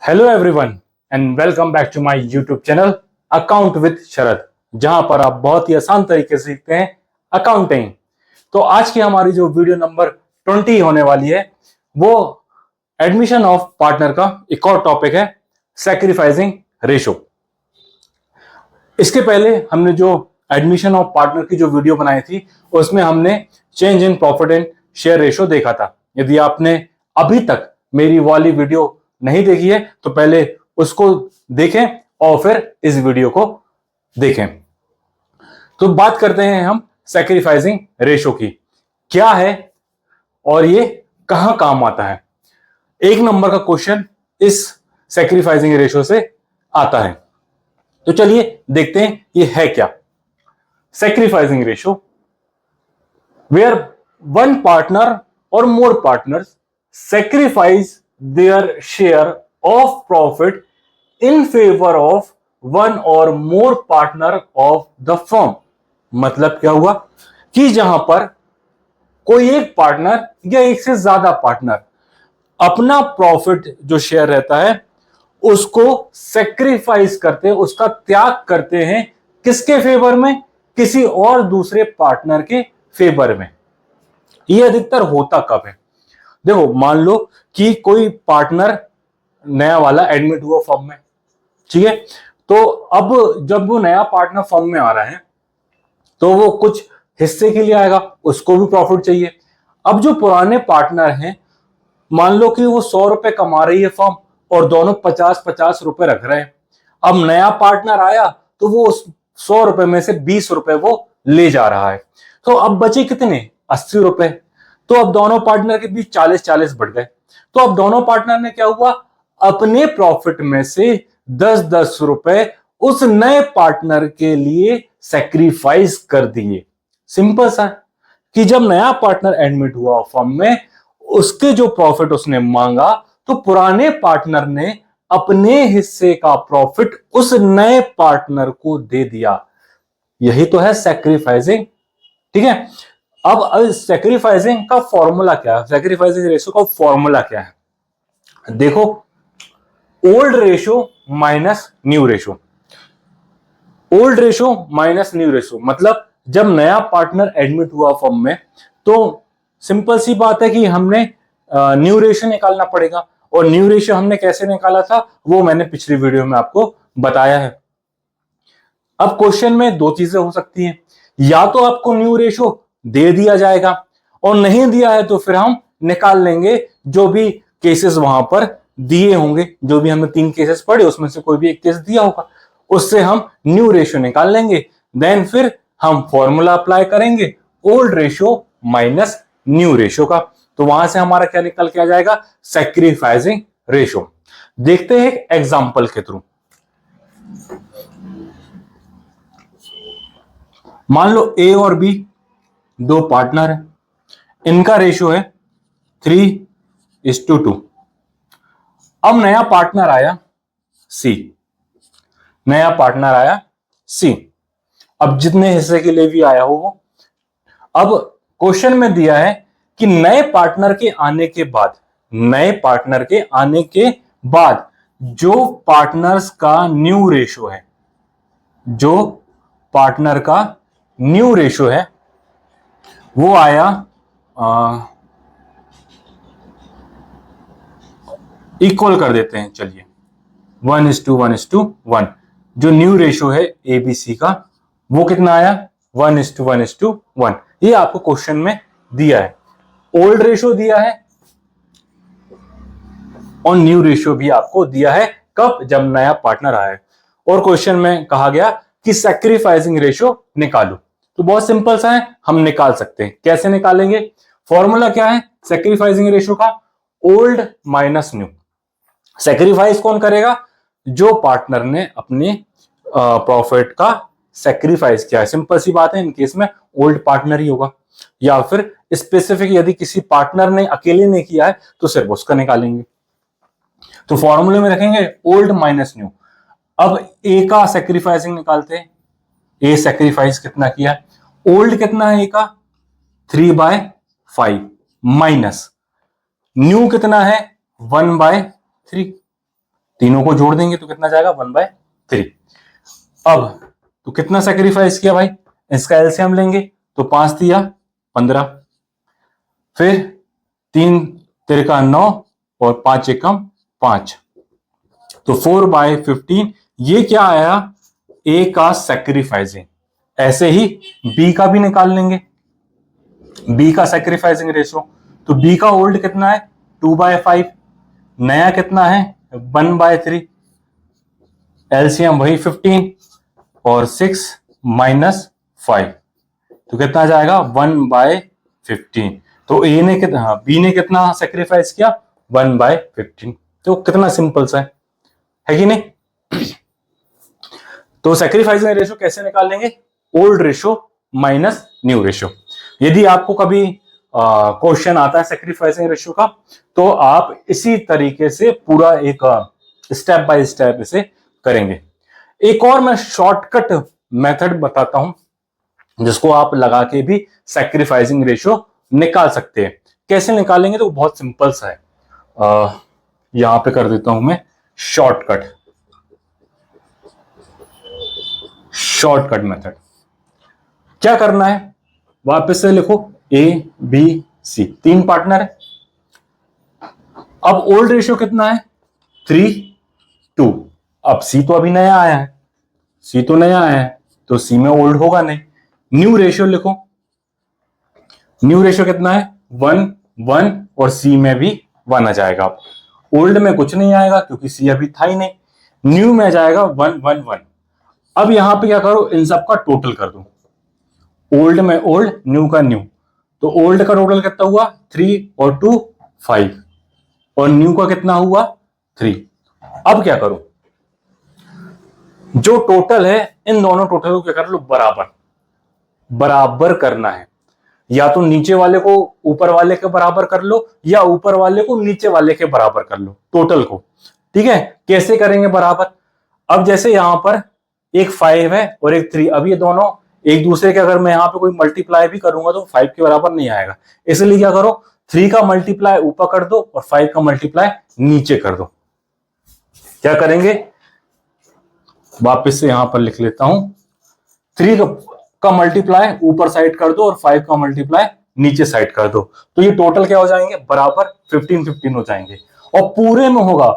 Hello everyone and welcome back to my YouTube channel account with Sharad, जहां पर आप बहुत ही आसान तरीके से सीखते हैं अकाउंटिंग। तो आज की हमारी जो वीडियो नंबर 20 होने वाली है वो एडमिशन ऑफ पार्टनर का एक और टॉपिक है, सैक्रिफाइसिंग रेशो। इसके पहले हमने जो एडमिशन ऑफ पार्टनर की जो वीडियो बनाई थी उसमें हमने change in profit and share ratio देखा था। यदि आपने अभी तक मेरी वाली वीडियो नहीं देखी है तो पहले उसको देखें और फिर इस वीडियो को देखें। तो बात करते हैं हम सैक्रिफाइसिंग रेशो की, क्या है और ये कहां काम आता है। एक नंबर का क्वेश्चन इस सैक्रिफाइसिंग रेशो से आता है, तो चलिए देखते हैं ये है क्या। Sacrificing ratio where one partner or more partners sacrifice their share of profit in favor of one or more partner of the firm। मतलब क्या हुआ कि जहां पर कोई एक पार्टनर या एक से ज्यादा पार्टनर अपना प्रॉफिट जो शेयर रहता है उसको सेक्रीफाइस करते हैं, उसका त्याग करते हैं। किसके फेवर में? किसी और दूसरे पार्टनर के फेवर में। यह अधिकतर होता कब है? देखो, मान लो कि कोई पार्टनर नया वाला एडमिट हुआ फर्म में, ठीक है। तो अब जब वो नया पार्टनर फर्म में आ रहा है तो वो कुछ हिस्से के लिए आएगा, उसको भी प्रॉफिट चाहिए। अब जो पुराने पार्टनर हैं, मान लो कि वो 100 रुपए कमा रही है फर्म और दोनों 50-50 रुपए रख रहे हैं। अब नया पार्टनर आया तो वो उस 100 रुपए में से 20 रुपए वो ले जा रहा है। तो अब बचे कितने? 80 रुपए। तो अब दोनों पार्टनर के बीच 40-40 बढ़ गए। तो अब दोनों पार्टनर ने क्या हुआ, अपने प्रॉफिट में से 10-10 रुपए उस नए पार्टनर के लिए सैक्रिफाइस कर दिए। सिंपल सा कि जब नया पार्टनर एडमिट हुआ फर्म में, उसके जो प्रॉफिट उसने मांगा तो पुराने पार्टनर ने अपने हिस्से का प्रॉफिट उस नए पार्टनर को दे दिया। यही तो है सैक्रिफाइसिंग, ठीक है। अब सैक्रिफाइसिंग का फॉर्मूला क्या है? सैक्रिफाइसिंग रेशो का फॉर्मूला क्या है? देखो, old ratio minus new ratio. Old ratio minus new ratio मतलब जब नया पार्टनर एडमिट हुआ फर्म में तो सिंपल सी बात है कि हमने न्यू रेशो निकालना पड़ेगा। और न्यू रेशो हमने कैसे निकाला था वो मैंने पिछली वीडियो में आपको बताया है। अब क्वेश्चन में दो चीजें हो सकती हैं, या तो आपको न्यू रेशो दे दिया जाएगा और नहीं दिया है तो फिर हम निकाल लेंगे जो भी केसेस वहां पर दिए होंगे। जो भी हमने 3 केसेस पढ़े उसमें से कोई भी एक केस दिया होगा, उससे हम न्यू रेशो निकाल लेंगे। देन फिर हम फॉर्मूला अप्लाई करेंगे old ratio minus new ratio का। तो वहां से हमारा क्या निकल के आ जाएगा? Sacrificing ratio. देखते हैं एक एग्जांपल के थ्रू। मान लो ए और बी दो पार्टनर है, इनका रेशो है 3:2। अब नया पार्टनर आया सी, नया पार्टनर आया सी। अब जितने हिस्से के लिए भी आया हो वो, अब क्वेश्चन में दिया है कि नए पार्टनर के आने के बाद, नए पार्टनर के आने के बाद जो पार्टनर्स का न्यू रेशो है, जो पार्टनर का न्यू रेशो है वो आया इक्वल कर देते हैं, चलिए 1:1:1। जो न्यू रेशो है एबीसी का वो कितना आया? 1:1:1। ये आपको क्वेश्चन में दिया है। ओल्ड रेशो दिया है और न्यू रेशो भी आपको दिया है। कब? जब नया पार्टनर आया। और क्वेश्चन में कहा गया कि सैक्रिफाइसिंग रेशो निकालो। तो बहुत सिंपल सा है, हम निकाल सकते हैं। कैसे निकालेंगे? फॉर्मूला क्या है सैक्रिफाइसिंग रेशो का? Old minus new. सैक्रिफाइस कौन करेगा? जो पार्टनर ने अपने प्रॉफिट का सैक्रिफाइस किया है। सिंपल सी बात है, इन केस में ओल्ड पार्टनर ही होगा, या फिर स्पेसिफिक यदि किसी पार्टनर ने अकेले ने किया है तो सिर्फ उसका निकालेंगे। तो फॉर्मूले में रखेंगे ओल्ड माइनस न्यू। अब ए का सैक्रिफाइसिंग निकालते हैं। ए सैक्रिफाइस कितना किया? ओल्ड कितना है ए का? 3/5 माइनस न्यू कितना है? 1/3। तीनों को जोड़ देंगे तो कितना जाएगा 1/3। अब तो कितना सेक्रीफाइस किया भाई, इसका एलसीएम लेंगे तो 5 दिया 15, फिर 3 तिरका 9 और 5 एकम 5, तो 4/15। ये क्या आया, ए का सेक्रीफाइसिंग। ऐसे ही बी का भी निकाल लेंगे, बी का सेक्रीफाइसिंग रेशो। तो बी का ओल्ड कितना है 2/5, नया कितना है 1/3, एलसीएम वही 15 और 6 माइनस 5, तो कितना जाएगा 1/15। तो ए ने कितना, बी ने कितना सेक्रीफाइस किया 1/15। तो कितना सिंपल सा है कि नहीं। तो सेक्रीफाइसिंग रेशो कैसे निकाल लेंगे, old ratio minus new ratio. यदि आपको कभी क्वेश्चन आता है सेक्रीफाइसिंग रेशो का, तो आप इसी तरीके से पूरा एक स्टेप बाय स्टेप इसे करेंगे। एक और मैं शॉर्टकट मेथड बताता हूं जिसको आप लगा के भी सेक्रीफाइसिंग रेशो निकाल सकते हैं। कैसे निकालेंगे, तो बहुत सिंपल सा है। यहां पे कर देता हूं मैं शॉर्टकट मेथड। क्या करना है, वापस से लिखो, ए बी सी 3 पार्टनर है। अब ओल्ड रेशियो कितना है 3:2। अब सी तो अभी नया आया है, सी तो नया आया है तो सी में ओल्ड होगा नहीं। न्यू रेशियो लिखो, न्यू रेशियो कितना है 1:1 और सी में भी 1 आ जाएगा। ओल्ड में कुछ नहीं आएगा क्योंकि सी अभी था ही नहीं, न्यू में आ जाएगा 1:1:1। अब यहां पे क्या करो, इन सब का टोटल कर दो, ओल्ड में ओल्ड, न्यू का न्यू। तो ओल्ड का टोटल कितना हुआ 3 और 2 5, और न्यू का कितना हुआ 3। अब क्या करो, जो टोटल है इन दोनों टोटल को क्या कर लो, बराबर करना है। या तो नीचे वाले को ऊपर वाले के बराबर कर लो, या ऊपर वाले को नीचे वाले के बराबर कर लो टोटल को। ठीक है, कैसे करेंगे बराबर, अब जैसे यहां पर एक 5 है और एक 3, अब ये दोनों एक दूसरे के, अगर मैं यहां पे कोई मल्टीप्लाई भी करूंगा तो 5 के बराबर नहीं आएगा। इसलिए क्या करो, 3 का मल्टीप्लाई ऊपर कर दो और 5 का मल्टीप्लाई नीचे कर दो। क्या करेंगे, वापस से यहां पर लिख लेता हूं, 3 का मल्टीप्लाई ऊपर साइड कर दो और 5 का मल्टीप्लाई नीचे साइड कर दो। तो ये टोटल क्या हो जाएंगे, बराबर 15 हो जाएंगे। और पूरे में होगा,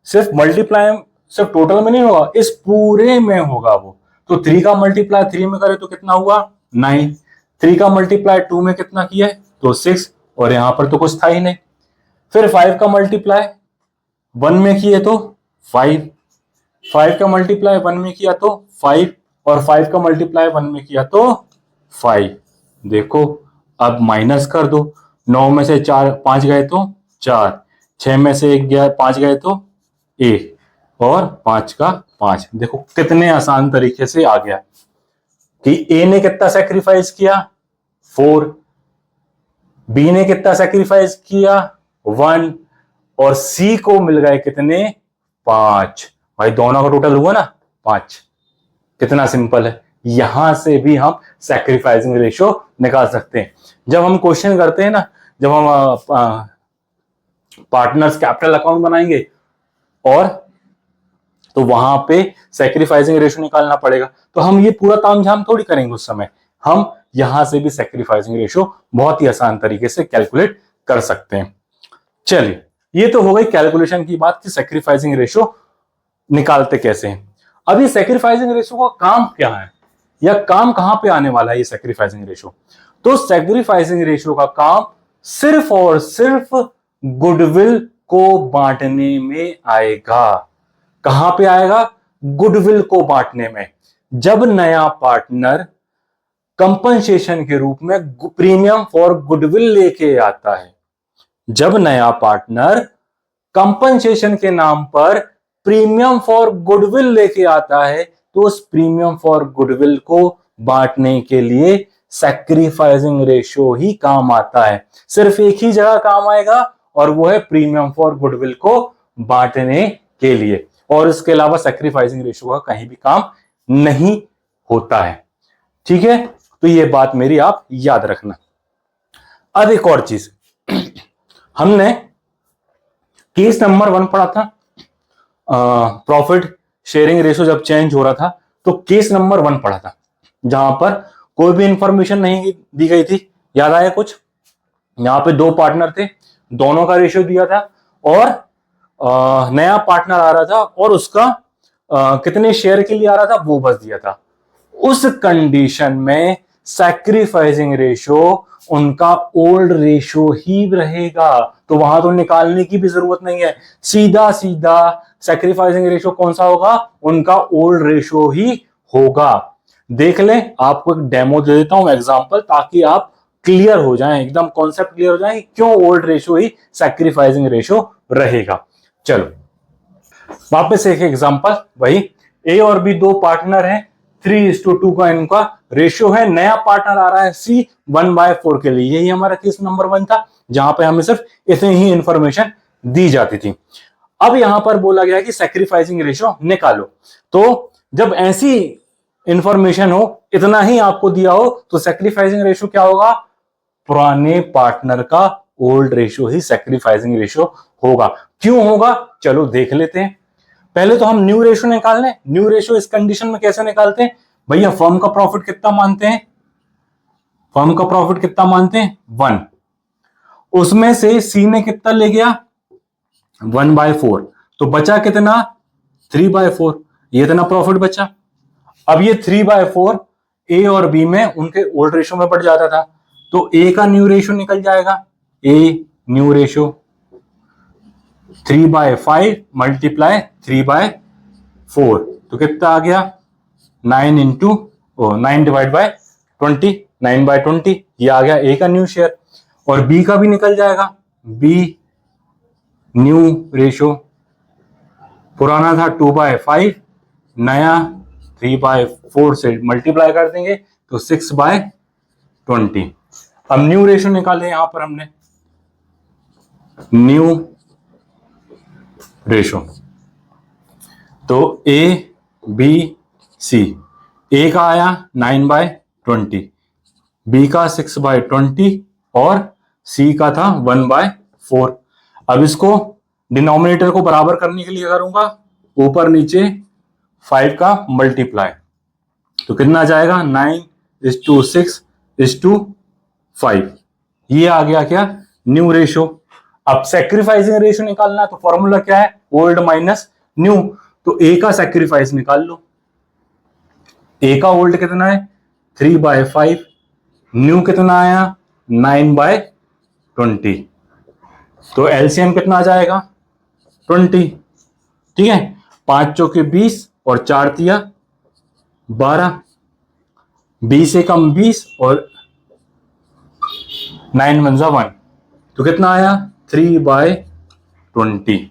सिर्फ मल्टीप्लाई सिर्फ टोटल में नहीं होगा, इस पूरे में होगा वो। तो 3 का मल्टीप्लाई 3 में करे तो कितना हुआ 9, 3 का मल्टीप्लाई 2 में कितना किया है तो 6, और यहां पर तो कुछ था ही नहीं। फिर 5 का मल्टीप्लाई 1 में किए तो 5, 5 का मल्टीप्लाई 1 में किया तो 5, और 5 का मल्टीप्लाई 1 में किया तो 5। देखो अब माइनस कर दो, 9 में से 5 गए तो 4, 6 में से 1 गया 5 गए तो 1, और 5 का 5। देखो कितने आसान तरीके से आ गया कि ए ने कितना सेक्रीफाइस किया 4, बी ने कितना सेक्रीफाइस किया 1, और सी को मिल गए कितने 5। भाई दोनों का टोटल हुआ ना 5। कितना सिंपल है, यहां से भी हम सैक्रिफाइसिंग रेशियो निकाल सकते हैं। जब हम क्वेश्चन करते हैं ना, जब हम पार्टनर्स कैपिटल अकाउंट बनाएंगे और तो वहां पे सैक्रिफाइसिंग रेशियो निकालना पड़ेगा, तो हम ये पूरा तामझाम थोड़ी करेंगे उस समय। हम यहां से भी सैक्रिफाइसिंग रेशियो बहुत ही आसान तरीके से कैलकुलेट कर सकते हैं। चलिए, ये तो हो गई कैलकुलेशन की बात कि सैक्रिफाइसिंग रेशियो निकालते कैसे हैं। अब ये सैक्रिफाइसिंग रेशियो का काम क्या है, या काम कहां पे आने वाला है ये सैक्रिफाइसिंग रेशियो। तो सैक्रिफाइसिंग रेशियो का काम सिर्फ और सिर्फ गुडविल को बांटने में आएगा। कहां पे आएगा, गुडविल को बांटने में। जब नया पार्टनर कंपनसेशन के रूप में प्रीमियम फॉर गुडविल लेके आता है, जब नया पार्टनर कंपनसेशन के नाम पर प्रीमियम फॉर गुडविल लेके आता है, तो उस प्रीमियम फॉर गुडविल को बांटने के लिए सैक्रिफाइसिंग रेशियो ही काम आता है। सिर्फ एक ही जगह काम आएगा, और वो है प्रीमियम फॉर गुडविल को बांटने के लिए, और इसके अलावा सैक्रिफाइसिंग रेशियो का कहीं भी काम नहीं होता है। ठीक है, तो ये बात मेरी आप याद रखना। अब एक और चीज, हमने केस नंबर 1 पढ़ा था, प्रॉफिट शेयरिंग रेशो जब चेंज हो रहा था तो केस नंबर 1 पढ़ा था, जहां पर कोई भी इंफॉर्मेशन नहीं दी गई थी। याद आया कुछ? यहाँ पे 2 पार्टनर थे, दोनों का रेशियो दिया था और नया पार्टनर आ रहा था और उसका कितने शेयर के लिए आ रहा था वो बस दिया था। उस कंडीशन में सैक्रिफाइसिंग रेशो उनका ओल्ड रेशो ही रहेगा, तो वहां तो निकालने की भी जरूरत नहीं है, सीधा सीधा सैक्रिफाइसिंग रेशो कौन सा होगा? उनका ओल्ड रेशो ही होगा। देख लें, आपको एक डेमो दे देता हूं, एग्जांपल, ताकि आप क्लियर हो जाएं, एकदम कॉन्सेप्ट क्लियर हो जाए क्यों ओल्ड रेशो ही सैक्रिफाइसिंग रेशो रहेगा। चलो वापस एक एग्जांपल, वही ए और बी 2 पार्टनर हैं, 3:2 का इनका रेशियो है। नया पार्टनर आ रहा है सी 1/4 के लिए। यही हमारा केस नंबर 1 था, जहां पे हमें सिर्फ इतनी ही इंफॉर्मेशन दी जाती थी। अब यहां पर बोला गया कि सैक्रिफाइसिंग रेशियो निकालो, तो जब ऐसी इंफॉर्मेशन हो, इतना ही आपको दिया हो, तो सैक्रिफाइसिंग रेशियो क्या होगा? पुराने पार्टनर का ओल्ड रेशियो ही सैक्रिफाइसिंग रेशियो होगा। क्यों होगा? चलो देख लेते हैं। पहले तो हम न्यू रेशियो निकाल लें। न्यू रेशियो इस कंडीशन में कैसे निकालते हैं? भैया फर्म का प्रॉफिट कितना मानते हैं? फर्म का प्रॉफिट कितना मानते हैं? 1। उसमें से सी ने कितना ले गया? 1/4, तो बचा कितना? 3/4। ये इतना प्रॉफिट बचा। अब ये 3/4 ए और बी में उनके ओल्ड रेशियो में बढ़ जाता था, तो ए का न्यू रेशियो निकल जाएगा। ए न्यू रेशियो 3/5 मल्टीप्लाई 3/4, तो कितना आ गया? 9 डिवाइड बाय 20, 9/20, ये आ गया ए का न्यू शेयर। और बी का भी निकल जाएगा। बी न्यू रेशियो पुराना था 2/5, नया 3/4 से मल्टीप्लाई कर देंगे तो 6/20। अब न्यू रेशियो निकाले यहां पर हमने, न्यू रेशियो, तो ए बी सी, ए का आया 9/20, बी का 6/20 और सी का था 1/4। अब इसको डिनोमिनेटर को बराबर करने के लिए करूंगा ऊपर नीचे 5 का मल्टीप्लाई, तो कितना जाएगा? 9:6:5। ये आ गया क्या? New ratio. अब सैक्रिफाइसिंग रेशियो निकालना है, तो फॉर्मूला क्या है? Old minus new. तो ए का सैक्रिफाइस निकाल लो। ए का ओल्ड कितना है? 3/5, न्यू कितना आया? 9/20, तो एलसीएम कितना आ जाएगा? 20। ठीक है, 5 चौके 20 और 4 तिया 12, 20 से कम 20 और 9 1 1, तो कितना आया? 3/20।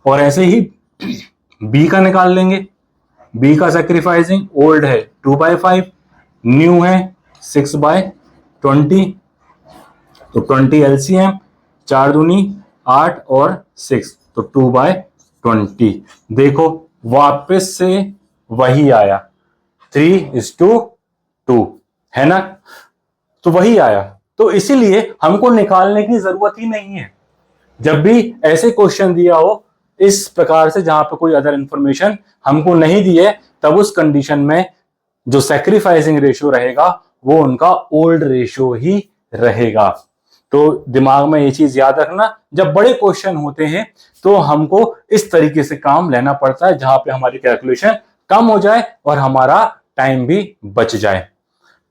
और ऐसे ही बी का निकाल लेंगे। बी का सैक्रिफाइसिंग ओल्ड है 2/5, न्यू है 6/20, तो 20 एलसीएम, 4 दूनी 8 और 6, तो 2/20। देखो वापस से वही आया, 3:2 है ना, तो वही आया। तो इसीलिए हमको निकालने की जरूरत ही नहीं है। जब भी ऐसे क्वेश्चन दिया हो इस प्रकार से, जहां पे कोई अदर इंफॉर्मेशन हमको नहीं दी है, तब उस कंडीशन में जो सैक्रिफाइसिंग रेशियो रहेगा वो उनका ओल्ड रेशियो ही रहेगा। तो दिमाग में ये चीज याद रखना, जब बड़े क्वेश्चन होते हैं तो हमको इस तरीके से काम लेना पड़ता है, जहां पे हमारी कैलकुलेशन कम हो जाए और हमारा टाइम भी बच जाए।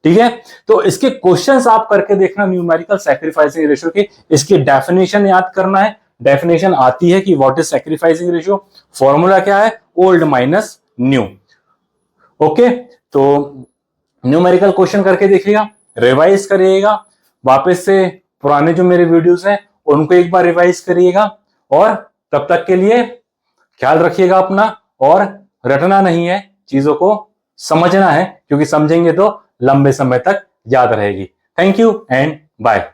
ठीक है, तो इसके क्वेश्चंस आप करके देखना न्यूमेरिकल सैक्रिफाइसिंग रेशियो के। इसकी डेफिनेशन याद करना है। डेफिनेशन आती है कि what is sacrificing ratio, formula क्या है? Old minus new. ओके, तो न्यूमेरिकल क्वेश्चन करके देखिएगा, रिवाइज करिएगा, वापस से पुराने जो मेरे वीडियोस हैं उनको एक बार रिवाइज करिएगा, और तब तक के लिए ख्याल रखिएगा अपना, और रटना नहीं है, चीजों को समझना है, क्योंकि समझेंगे तो लंबे समय तक याद रहेगी। Thank you and bye.